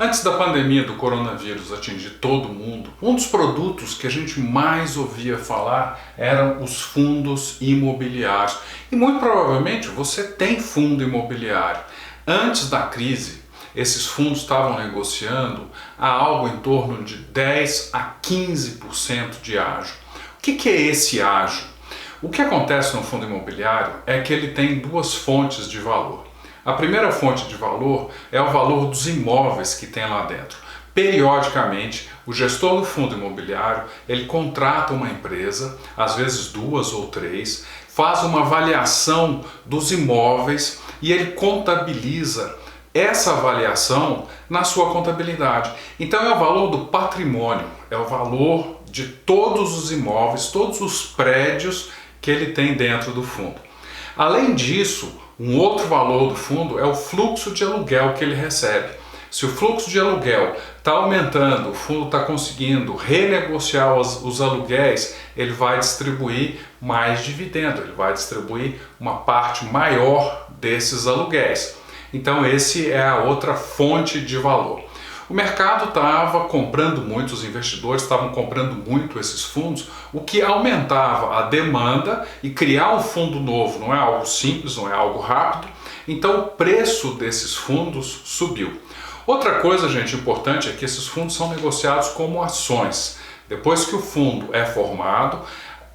Antes da pandemia do coronavírus atingir todo mundo, um dos produtos que a gente mais ouvia falar eram os fundos imobiliários. E muito provavelmente você tem fundo imobiliário. Antes da crise, esses fundos estavam negociando a algo em torno de 10 a 15% de ágio. O que é esse ágio? O que acontece no fundo imobiliário é que ele tem duas fontes de valor. A primeira fonte de valor é o valor dos imóveis que tem lá dentro. Periodicamente, o gestor do fundo imobiliário, ele contrata uma empresa, às vezes duas ou três, faz uma avaliação dos imóveis e ele contabiliza essa avaliação na sua contabilidade. Então é o valor do patrimônio, é o valor de todos os imóveis, todos os prédios que ele tem dentro do fundo. Além disso, um outro valor do fundo é o fluxo de aluguel que ele recebe. Se o fluxo de aluguel está aumentando, o fundo está conseguindo renegociar os aluguéis, ele vai distribuir mais dividendo, ele vai distribuir uma parte maior desses aluguéis. Então esse é a outra fonte de valor. O mercado estava comprando muito, os investidores estavam comprando muito esses fundos, o que aumentava a demanda, e criar um fundo novo não é algo simples, não é algo rápido, então o preço desses fundos subiu. Outra coisa, gente, importante é que esses fundos são negociados como ações. Depois que o fundo é formado,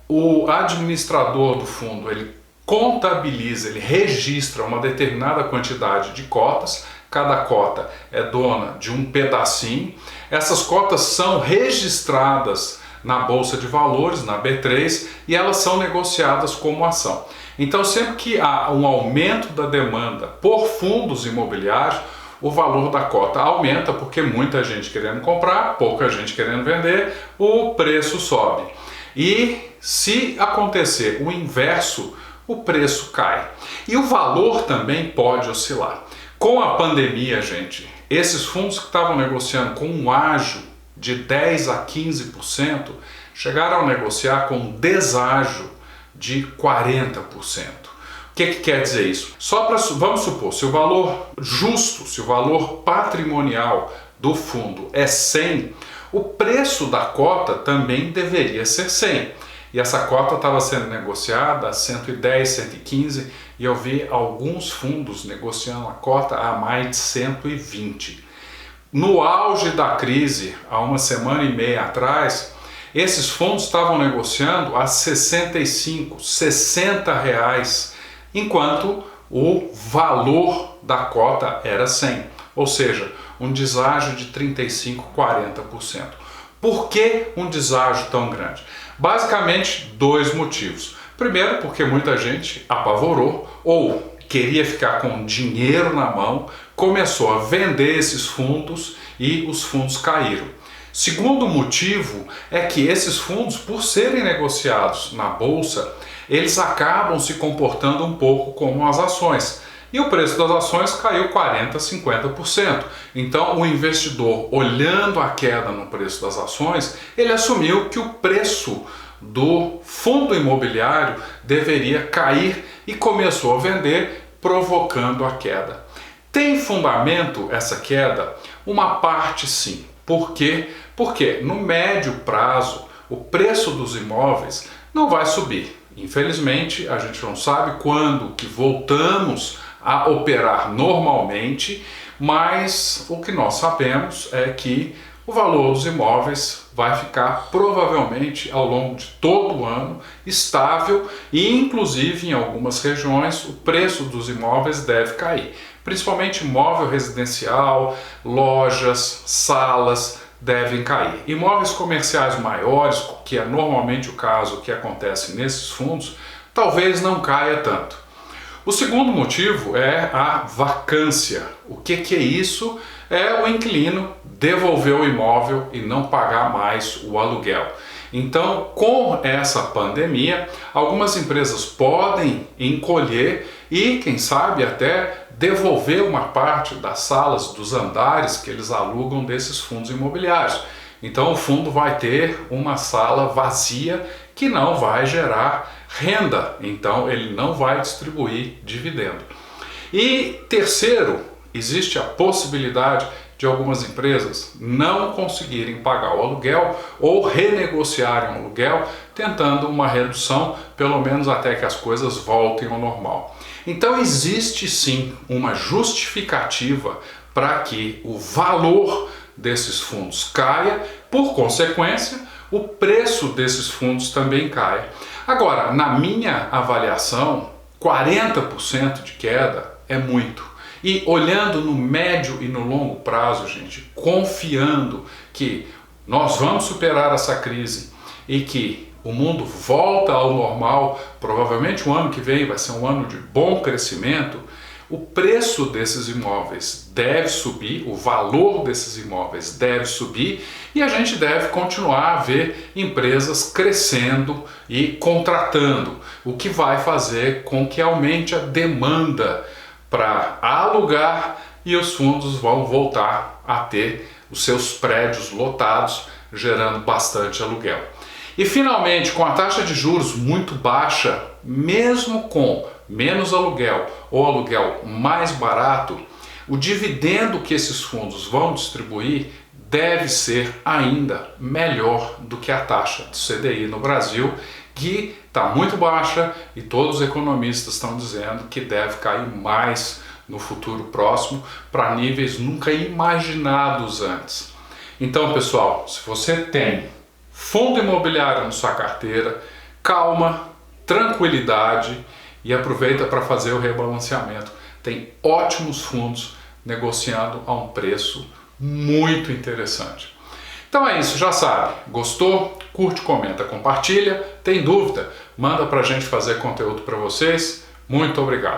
o administrador do fundo ele contabiliza, ele registra uma determinada quantidade de cotas. Cada cota é dona de um pedacinho. Essas cotas são registradas na Bolsa de Valores, na B3, e elas são negociadas como ação. Então, sempre que há um aumento da demanda por fundos imobiliários, o valor da cota aumenta, porque muita gente querendo comprar, pouca gente querendo vender, o preço sobe. E se acontecer o inverso, o preço cai. E o valor também pode oscilar. Com a pandemia, gente, esses fundos que estavam negociando com um ágio de 10 a 15% chegaram a negociar com um deságio de 40%. O que quer dizer isso? Vamos supor, se o valor justo, se o valor patrimonial do fundo é 100, o preço da cota também deveria ser 100. E essa cota estava sendo negociada a 110, 115, e eu vi alguns fundos negociando a cota a mais de 120. No auge da crise, há uma semana e meia atrás, esses fundos estavam negociando a 65, 60 reais, enquanto o valor da cota era 100, ou seja, um deságio de 35, 40%. Por que um deságio tão grande? Basicamente, dois motivos. Primeiro, porque muita gente apavorou ou queria ficar com dinheiro na mão, começou a vender esses fundos e os fundos caíram. Segundo motivo é que esses fundos, por serem negociados na bolsa, eles acabam se comportando um pouco como as ações. E o preço das ações caiu 40%, 50%. Então o investidor, olhando a queda no preço das ações, ele assumiu que o preço do fundo imobiliário deveria cair e começou a vender, provocando a queda. Tem fundamento essa queda? Uma parte sim. Por quê? Porque no médio prazo o preço dos imóveis não vai subir. Infelizmente, a gente não sabe quando que voltamos a operar normalmente, mas o que nós sabemos é que o valor dos imóveis vai ficar provavelmente ao longo de todo o ano estável e inclusive em algumas regiões o preço dos imóveis deve cair, principalmente imóvel residencial, lojas, salas devem cair. Imóveis comerciais maiores, que é normalmente o caso que acontece nesses fundos, talvez não caia tanto. O segundo motivo é a vacância. O que é isso? É o inquilino devolver o imóvel e não pagar mais o aluguel. Então, com essa pandemia, algumas empresas podem encolher e, quem sabe, até devolver uma parte das salas, dos andares que eles alugam desses fundos imobiliários. Então, o fundo vai ter uma sala vazia que não vai gerar renda, então ele não vai distribuir dividendo. E terceiro, existe a possibilidade de algumas empresas não conseguirem pagar o aluguel ou renegociarem o aluguel, tentando uma redução, pelo menos até que as coisas voltem ao normal. Então existe sim uma justificativa para que o valor desses fundos caia, por consequência, o preço desses fundos também caia. Agora, na minha avaliação, 40% de queda é muito. E olhando no médio e no longo prazo, gente, confiando que nós vamos superar essa crise e que o mundo volta ao normal, provavelmente o ano que vem vai ser um ano de bom crescimento, o preço desses imóveis deve subir, o valor desses imóveis deve subir e a gente deve continuar a ver empresas crescendo e contratando, o que vai fazer com que aumente a demanda para alugar e os fundos vão voltar a ter os seus prédios lotados, gerando bastante aluguel. E finalmente, com a taxa de juros muito baixa, mesmo com menos aluguel ou aluguel mais barato, o dividendo que esses fundos vão distribuir deve ser ainda melhor do que a taxa de CDI no Brasil, que está muito baixa e todos os economistas estão dizendo que deve cair mais no futuro próximo para níveis nunca imaginados antes. Então, pessoal, se você tem fundo imobiliário na sua carteira, calma, tranquilidade e aproveita para fazer o rebalanceamento. Tem ótimos fundos negociando a um preço muito interessante. Então é isso, já sabe. Gostou? Curte, comenta, compartilha. Tem dúvida? Manda para a gente fazer conteúdo para vocês. Muito obrigado.